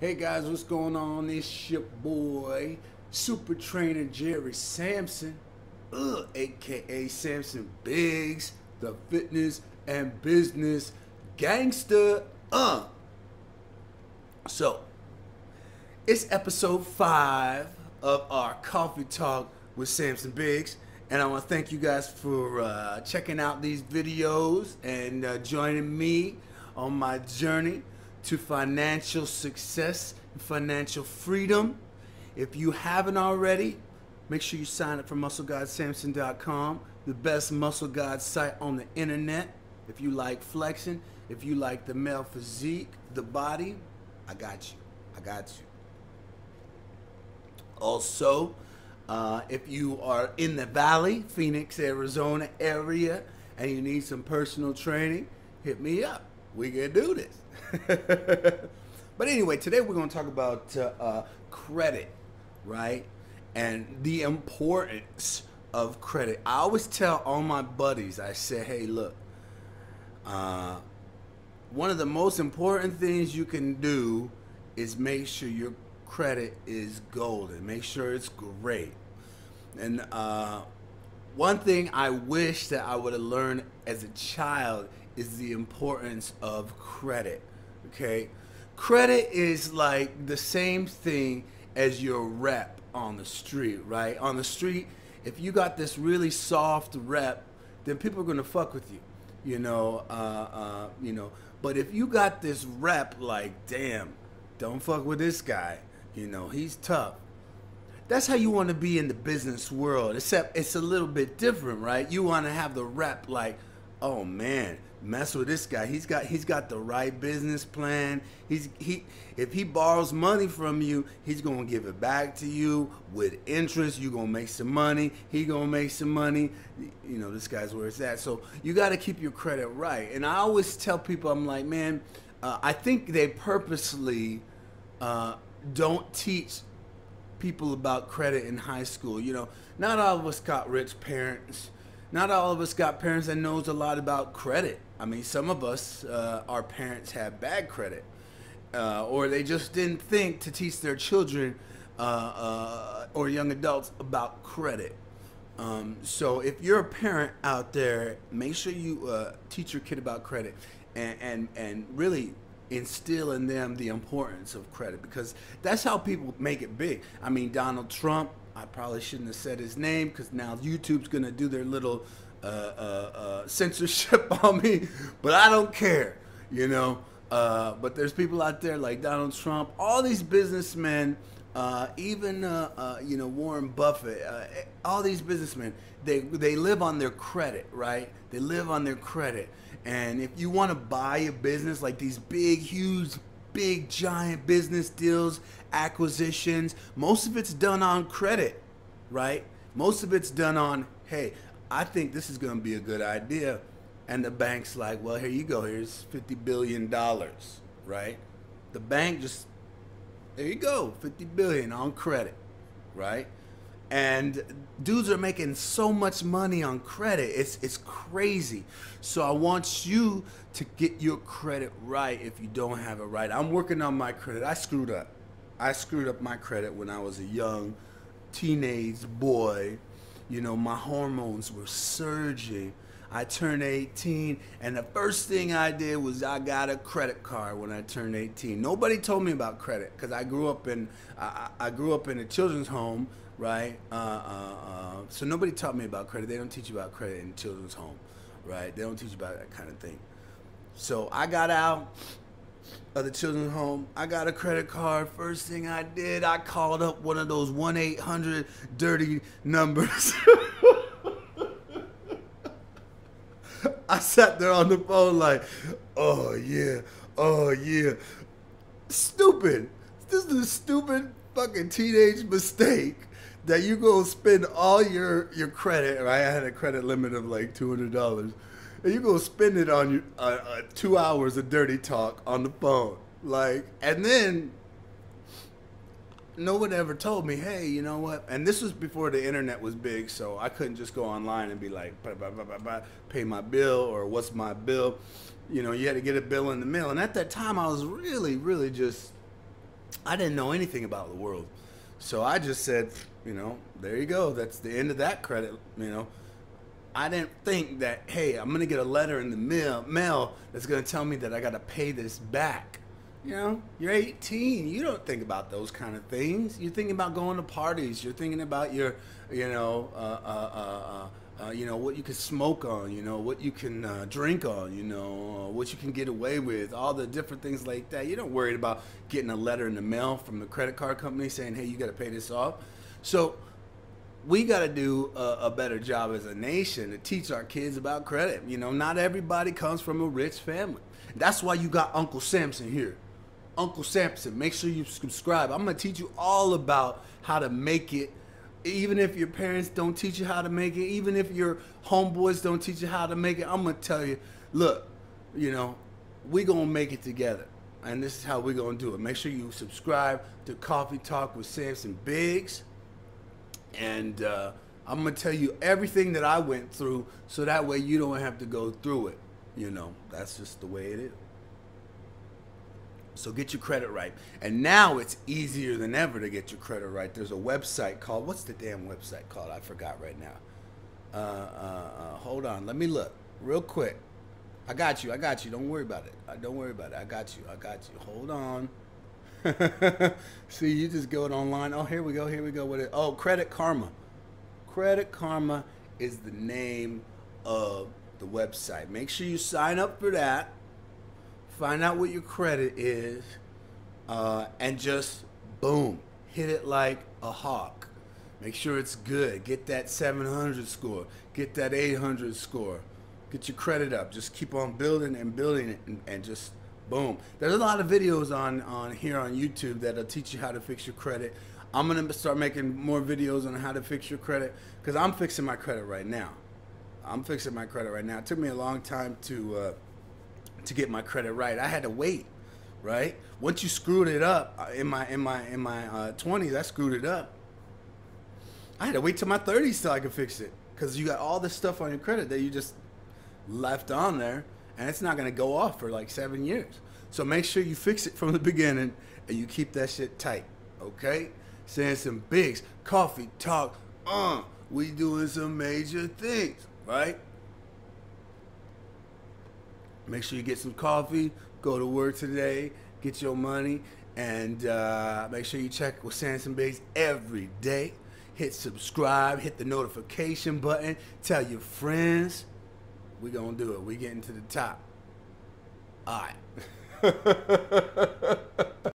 Hey guys, what's going on? It's your boy, Super Trainer Jerry Samson, aka Samson Biggs, the fitness and business gangster. So, it's episode 5 of our Coffee Talk with Samson Biggs, and I want to thank you guys for checking out these videos and joining me on my journey to financial success and financial freedom. If you haven't already, make sure you sign up for MuscleGodSamson.com, the best muscle god site on the internet. If you like flexing, if you like the male physique, the body, I got you. I got you. Also, if you are in the Valley, Phoenix, Arizona area, and you need some personal training, hit me up. We can do this. But anyway, today we're going to talk about credit, right? And the importance of credit. I always tell all my buddies, I say, hey, look, one of the most important things you can do is make sure your credit is golden. Make sure it's great. And one thing I wish that I would have learned as a child is the importance of credit. Okay, credit is like the same thing as your rep on the street, right? On the street, if you got this really soft rep, then people are gonna fuck with you, you know. But if you got this rep, like, damn, don't fuck with this guy, you know, he's tough. That's how you want to be in the business world, except it's a little bit different, right? You want to have the rep like, oh man, mess with this guy. He's got the right business plan. If he borrows money from you, he's gonna give it back to you with interest. You're gonna make some money. He gonna make some money. You know, this guy's where it's at. So you got to keep your credit right. And I always tell people, I'm like, man, I think they purposely don't teach people about credit in high school. You know, not all of us got rich parents. Not all of us got parents that knows a lot about credit. I mean, some of us, our parents had bad credit, or they just didn't think to teach their children or young adults about credit. So if you're a parent out there, make sure you teach your kid about credit and really instill in them the importance of credit, because that's how people make it big. I mean, Donald Trump, I probably shouldn't have said his name because now YouTube's going to do their little censorship on me, but I don't care, you know. But there's people out there like Donald Trump, all these businessmen, even you know, Warren Buffett, all these businessmen, they live on their credit, right? They live on their credit. And if you want to buy a business, like these big, huge, big, giant business deals, acquisitions, most of it's done on credit, right? Most of it's done on, hey, I think this is going to be a good idea. And the bank's like, well, here you go. Here's $50 billion, right? The bank just, there you go, $50 billion on credit, right? And dudes are making so much money on credit. It's crazy. So I want you to get your credit right if you don't have it right. I'm working on my credit. I screwed up. I screwed up my credit when I was a young teenage boy. You know, my hormones were surging. I turned 18, and the first thing I did was I got a credit card when I turned 18. Nobody told me about credit because I grew up in a children's home, right? So nobody taught me about credit. They don't teach you about credit in children's home, right? They don't teach you about that kind of thing. So I got out of the children's home. I got a credit card. First thing I did, I called up one of those 1-800 dirty numbers. I sat there on the phone like, oh yeah, oh yeah. Stupid. This is a stupid fucking teenage mistake that you go spend all your credit, right? I had a credit limit of like $200. And you go spend it on 2 hours of dirty talk on the phone. Like, and then no one ever told me, hey, you know what? And this was before the internet was big, so I couldn't just go online and be like, pay my bill or what's my bill. You know, you had to get a bill in the mail. And at that time, I was really just I didn't know anything about the world. So I just said, there you go. That's the end of that credit. I didn't think that, hey, I'm going to get a letter in the mail that's going to tell me that I got to pay this back. You're 18. You don't think about those kind of things. You're thinking about going to parties. You're thinking about your, what you can smoke on, what you can drink on, what you can get away with, all the different things like that. You're not worried about getting a letter in the mail from the credit card company saying, hey, you got to pay this off. So we got to do a better job as a nation to teach our kids about credit. Not everybody comes from a rich family. That's why you got Uncle Samson here. Uncle Samson, make sure you subscribe. I'm going to teach you all about how to make it. Even if your parents don't teach you how to make it, even if your homeboys don't teach you how to make it, I'm going to tell you, look, we're going to make it together. And this is how we're going to do it. Make sure you subscribe to Coffee Talk with Samson Biggs. And I'm going to tell you everything that I went through so that way you don't have to go through it. That's just the way it is. So get your credit right. And now it's easier than ever to get your credit right. There's a website called, what's the damn website called? I forgot right now. Hold on. Let me look real quick. I got you. Don't worry about it. I got you. Hold on. See, you just go online. Oh, here we go. Oh, Credit Karma. Credit Karma is the name of the website. Make sure you sign up for that. Find out what your credit is, and just boom, hit it like a hawk. Make sure it's good. Get that 700 score. Get that 800 score. Get your credit up. Just keep on building it, and just boom. There's a lot of videos on here on YouTube that'll teach you how to fix your credit. I'm gonna start making more videos on how to fix your credit because I'm fixing my credit right now. It took me a long time to get my credit right. I had to wait, right? Once you screwed it up in my 20s, I screwed it up. I had to wait till my 30s till I could fix it because you got all this stuff on your credit that you just left on there, and it's not gonna go off for like 7 years. So make sure you fix it from the beginning and you keep that shit tight, okay? Samson Biggs, Coffee Talk. We doing some major things, right? Make sure you get some coffee, go to work today, get your money, and make sure you check with Samson Biggs every day. Hit subscribe, hit the notification button, tell your friends. We're going to do it. We're getting to the top. All right.